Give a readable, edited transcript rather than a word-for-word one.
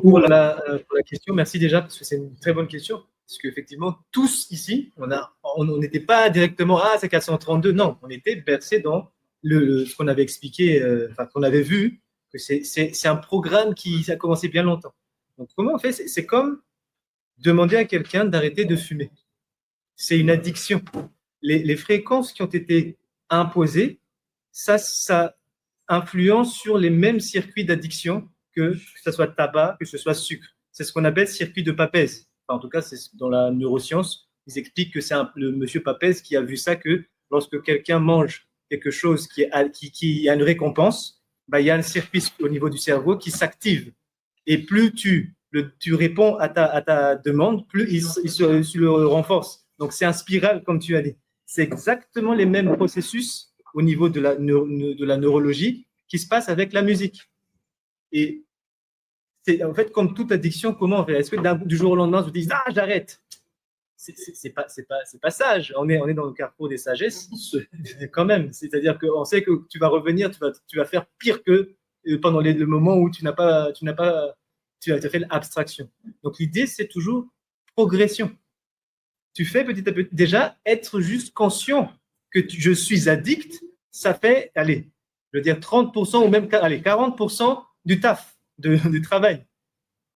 pour la question. Merci déjà, parce que c'est une très bonne question. Parce qu'effectivement, tous ici, on n'était pas directement, c'est 432. Non, on était bercés dans ce qu'on avait expliqué, qu'on avait vu, que c'est un programme qui a commencé bien longtemps. Donc, comment on fait? C'est comme demander à quelqu'un d'arrêter de fumer. C'est une addiction. Les fréquences qui ont été imposées, ça influence sur les mêmes circuits d'addiction que ce soit tabac, que ce soit sucre. C'est ce qu'on appelle circuit de Papez. Enfin, en tout cas, c'est dans la neuroscience, ils expliquent que c'est le monsieur Papez qui a vu ça, que lorsque quelqu'un mange quelque chose qui a une récompense, il y a un circuit au niveau du cerveau qui s'active. Et plus tu réponds à ta demande, plus il le renforce. Donc, c'est un spiral, comme tu as dit. C'est exactement les mêmes processus au niveau de la neurologie qui se passe avec la musique. Et c'est en fait comme toute addiction, comment on fait? Est-ce que du jour au lendemain, vous dites j'arrête? C'est pas sage. On est dans le carrefour des sagesses quand même. C'est-à-dire qu'on sait que tu vas revenir, tu vas faire pire que pendant le moment où tu as fait l'abstraction. Donc l'idée, c'est toujours progression. Tu fais petit à petit. Déjà, être juste conscient que je suis addict, ça fait, allez, je veux dire 30% ou même 40% du taf, du travail.